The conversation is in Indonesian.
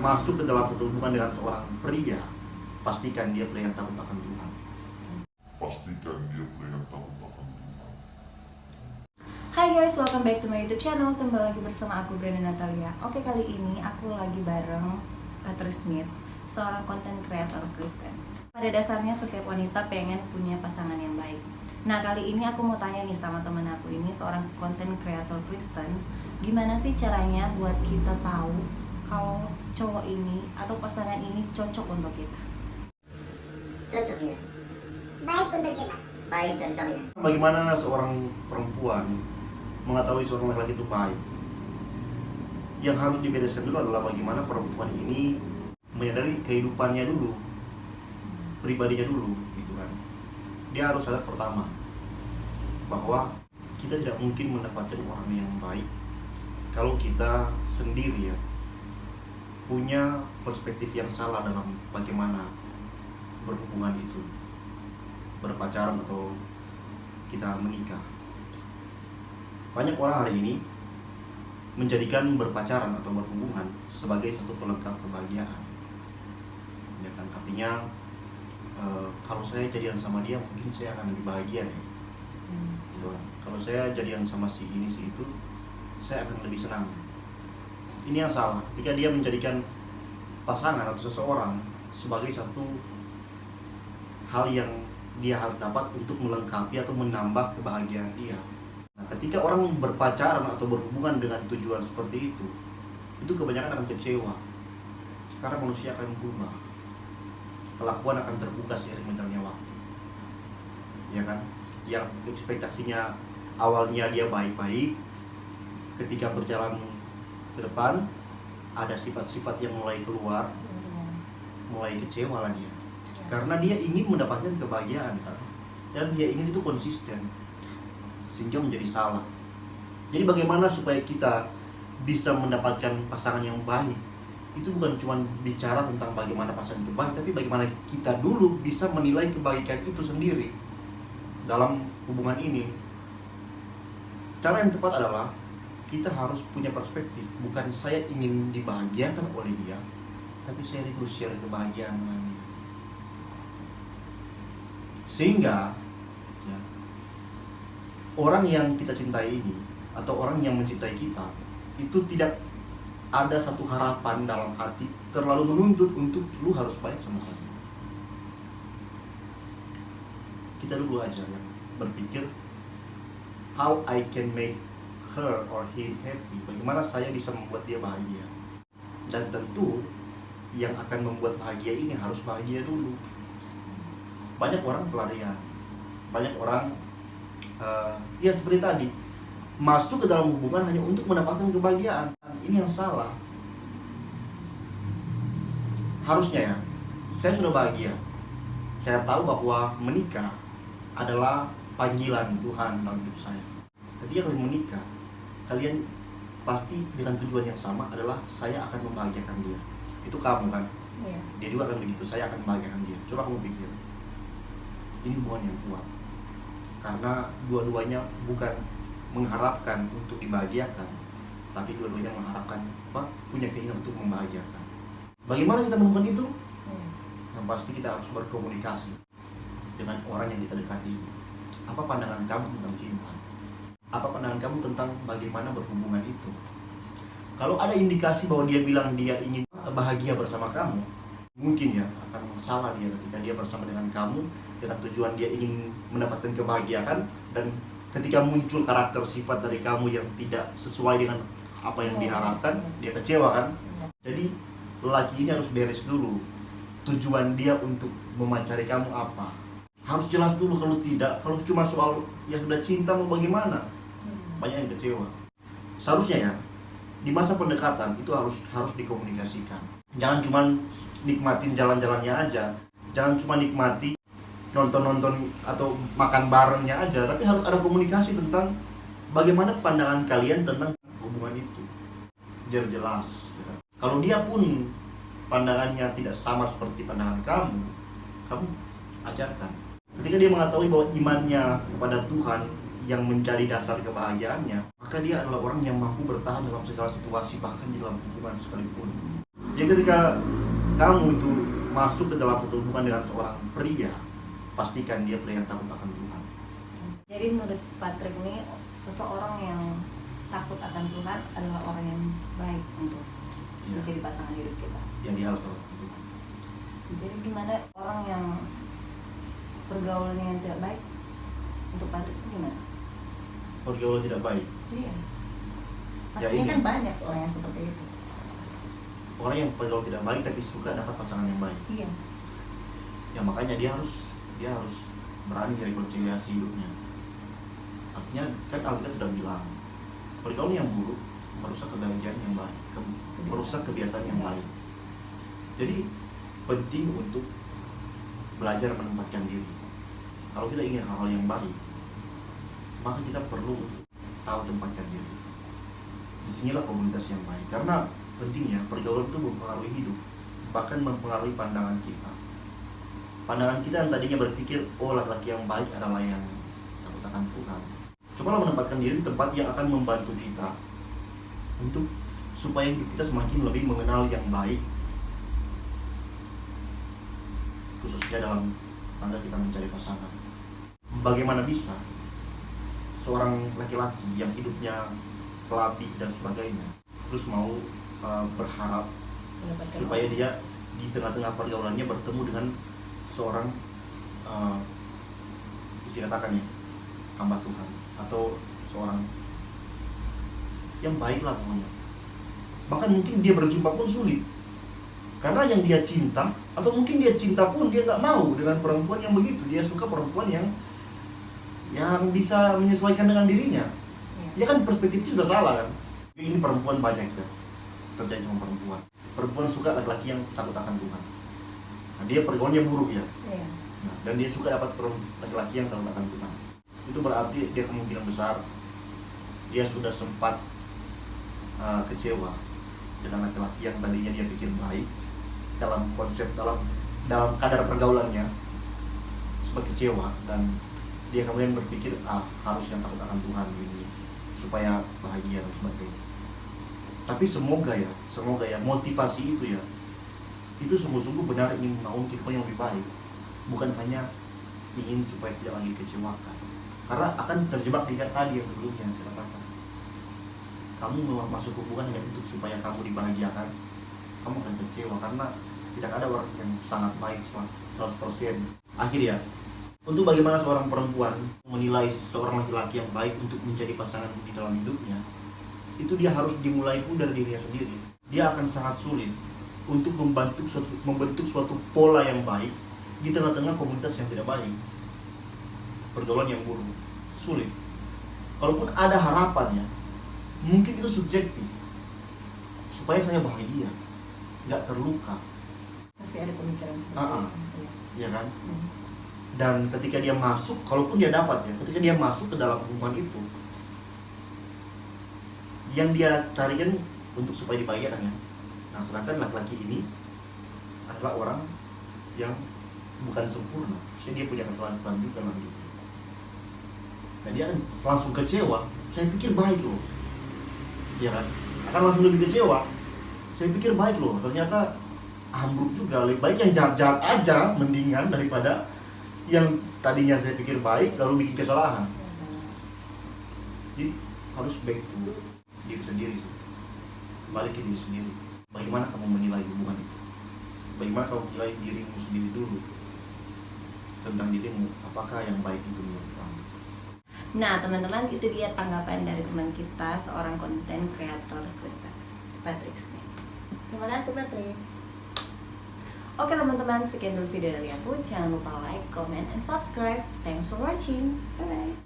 masuk ke dalam satu hubungan dengan seorang pria, pastikan dia pria yang takut akan Tuhan. Pastikan dia pria yang takut akan Tuhan. Hai guys, welcome back to my YouTube channel. Kembali lagi bersama aku, Brenda Natalia. Oke, kali ini aku lagi bareng Patrick Smith, seorang content creator Kristen. Pada dasarnya setiap wanita pengen punya pasangan yang baik. Nah, kali ini aku mau tanya nih sama temen aku ini, seorang content creator Kristen, gimana sih caranya buat kita tahu kalau cowok ini atau pasangan ini cocok untuk kita? Cocok ya, Baik untuk kita. baik cocok ya. Bagaimana seorang perempuan mengetahui seorang laki-laki itu baik? Yang harus dibedakan dulu adalah bagaimana perempuan ini menyadari kehidupannya dulu, pribadinya dulu, gitu kan. Dia harus sadar pertama bahwa kita tidak mungkin mendapatkan orang yang baik kalau kita sendiri ya punya perspektif yang salah dalam bagaimana berhubungan itu, berpacaran atau kita menikah. Banyak orang hari ini menjadikan berpacaran atau berhubungan sebagai satu pelengkap kebahagiaan. Ya kan, artinya kalau saya jadian sama dia mungkin saya akan lebih bahagia nih. Gitu kan. Kalau saya jadian sama si ini si itu, saya akan lebih senang. Ini yang salah. Ketika dia menjadikan pasangan atau seseorang sebagai satu hal yang dia harus dapat untuk melengkapi atau menambah kebahagiaan dia. Nah, ketika orang berpacaran atau berhubungan dengan tujuan seperti itu kebanyakan akan kecewa. Karena manusia akan berubah. Kelakuan akan terbuka seiring berjalannya waktu. Ya kan? Yang ekspektasinya awalnya dia baik-baik, ketika berjalan ke depan ada sifat-sifat yang mulai keluar, mulai kecewa lah dia. Karena dia ingin mendapatkan kebahagiaan kan? Dan dia ingin itu konsisten, sehingga menjadi salah. Jadi bagaimana supaya kita bisa mendapatkan pasangan yang baik? Itu bukan cuma bicara tentang bagaimana pasangan itu baik, tapi bagaimana kita dulu bisa menilai kebaikan itu sendiri dalam hubungan ini. Cara yang tepat adalah kita harus punya perspektif, bukan saya ingin dibahagiakan oleh dia, tapi saya rindu share kebahagiaan dengan dia. Sehingga ya, orang yang kita cintai ini atau orang yang mencintai kita itu tidak ada satu harapan dalam hati terlalu menuntut untuk lu harus baik sama saya. Kita dulu aja ya berpikir how I can make her or him happy. Bagaimana saya bisa membuat dia bahagia. Dan tentu yang akan membuat bahagia ini harus bahagia dulu. Banyak orang pelarian, banyak orang ya seperti tadi, masuk ke dalam hubungan hanya untuk mendapatkan kebahagiaan. Ini yang salah. Harusnya ya, saya sudah bahagia. Saya tahu bahwa menikah adalah panggilan Tuhan dalam hidup saya. Ketika kalian menikah, kalian pasti dengan tujuan yang sama adalah saya akan membahagiakan dia. Itu kamu kan? Iya. Dia juga akan begitu, saya akan membahagiakan dia. Coba kamu pikir, ini hubungan yang kuat. Karena dua-duanya bukan mengharapkan untuk dibahagiakan, tapi dua-duanya mengharapkan apa? Punya keinginan untuk membahagiakan. Bagaimana kita menemukan itu? Yang pasti kita harus berkomunikasi dengan orang yang kita dekati. Apa pandangan kamu tentang cinta? Apa pandangan kamu tentang bagaimana berhubungan itu? Kalau ada indikasi bahwa dia bilang dia ingin bahagia bersama kamu, mungkin ya akan salah dia ketika dia bersama dengan kamu dengan tujuan dia ingin mendapatkan kebahagiaan, dan ketika muncul karakter sifat dari kamu yang tidak sesuai dengan apa yang diharapkan, dia kecewa kan? Jadi lelaki ini harus beres dulu tujuan dia untuk memacari kamu apa. Harus jelas dulu. Kalau tidak, kalau cuma soal ya sudah cinta mau bagaimana, banyak yang kecewa. Seharusnya ya di masa pendekatan itu harus dikomunikasikan. Jangan cuma nikmatin jalan-jalannya aja, jangan cuma nikmati nonton-nonton atau makan barengnya aja, tapi harus ada komunikasi tentang bagaimana pandangan kalian tentang hubungan itu. Biar jelas. Kalau dia pun pandangannya tidak sama seperti pandangan kamu ajarkan. Ketika dia mengetahui bahwa imannya kepada Tuhan yang menjadi dasar kebahagiaannya, maka dia adalah orang yang mampu bertahan dalam segala situasi, bahkan di dalam hubungan sekalipun. Jadi ketika kamu itu masuk ke dalam satu hubungan dengan seorang pria, pastikan dia pria yang takut akan Tuhan. Jadi menurut Patrick nih, seseorang yang takut akan Tuhan adalah orang yang baik untuk Iya. menjadi pasangan hidup kita. Yang dia harus takut akan Tuhan. Jadi gimana orang yang pergaulannya yang tidak baik untuk Patrick itu gimana? Pergaulan tidak baik. Iya. Ya, Pastinya ini. kan banyak orang yang seperti itu. Orang yang pergaulan tidak baik tapi suka dapat pasangan yang baik. Iya. Ya makanya dia harus berani cari konsiliasi hidupnya. Artinya kan Alkitab sudah bilang pergaulan yang buruk merusak kebahagiaan yang baik, merusak kebiasaan yang baik. Jadi penting untuk belajar menempatkan diri. Kalau kita ingin hal-hal yang baik, maka kita perlu tahu tempatkan diri. Disinilah komunitas yang baik. Karena pentingnya pergaulan itu mempengaruhi hidup, bahkan mempengaruhi pandangan kita. Pandangan kita yang tadinya berpikir, oh laki-laki yang baik adalah yang takut akan Tuhan. Cobalah menempatkan diri di tempat yang akan membantu kita untuk supaya hidup kita semakin lebih mengenal yang baik, khususnya dalam tanda kita mencari pasangan. Bagaimana bisa seorang laki-laki yang hidupnya kelabih dan sebagainya terus mau berharap Mendapatkan supaya dia di tengah-tengah pergaulannya bertemu dengan seorang bisa katakan ya hamba Tuhan atau seorang yang baik lah pokoknya. Bahkan mungkin dia berjumpa pun sulit karena yang dia cinta, atau mungkin dia cinta pun dia nggak mau dengan perempuan yang begitu. Dia suka perempuan yang bisa menyesuaikan dengan dirinya. Ya kan perspektifnya sudah salah kan. Ini perempuan banyak ya terjadi sama perempuan. Perempuan suka laki-laki yang takut akan Tuhan. Nah, dia pergaulannya buruk ya. Iya. Nah, dan dia suka dapat laki-laki yang takut akan Tuhan. Itu berarti dia kemungkinan besar dia sudah sempat kecewa dengan laki-laki yang tadinya dia pikir baik dalam konsep dalam kadar pergaulannya, sempat kecewa dan dia kemudian berpikir harus yang takut akan Tuhan ini supaya bahagia dan sebagainya. Tapi semoga ya motivasi itu sungguh-sungguh benar ingin membangun kehidupan yang lebih baik, bukan hanya ingin supaya tidak lagi dikecewakan. Karena akan terjebak di tadi yang sebelumnya saya katakan. Kamu memang masuk hubungan hanya untuk supaya kamu dibahagiakan, kamu akan kecewa karena tidak ada orang yang sangat baik 100%. Akhirnya, untuk bagaimana seorang perempuan menilai seorang laki-laki yang baik untuk menjadi pasangan di dalam hidupnya, itu dia harus dimulai pun dari dirinya sendiri. Dia akan sangat sulit untuk membentuk suatu pola yang baik di tengah-tengah komunitas yang tidak baik, pergaulan yang buruk, sulit. Kalaupun ada harapannya, mungkin itu subjektif, supaya saya bahagia, nggak terluka, Pasti ada pemikiran seperti itu. ya kan? Hmm. Dan ketika dia masuk, kalaupun dia dapat ya, ketika dia masuk ke dalam hubungan itu, yang dia carikan untuk supaya dibahagiakan ya. Nah, sedangkan laki-laki ini adalah orang yang bukan sempurna, maksudnya dia punya kesalahan juga lah gitu. Nah, dia akan langsung kecewa. Saya pikir baik loh, ya kan? Akan langsung lebih kecewa. Saya pikir baik loh, ternyata ambruk juga. Lebih baik yang jahat-jahat aja, mendingan daripada yang tadinya saya pikir baik lalu bikin kesalahan. Jadi harus back to diri sendiri, balik ke diri sendiri. Bagaimana kamu menilai hubungan itu? Bagaimana kamu menilai dirimu sendiri dulu tentang dirimu? Apakah yang baik itu menurut kamu? Nah, teman-teman, itu dia tanggapan dari teman kita, seorang konten kreator Kristen, Patrick Smith. Terima kasih, Patrick. Oke teman-teman, sekian dulu video dari aku. Jangan lupa like, comment, and subscribe. Thanks for watching. Bye-bye.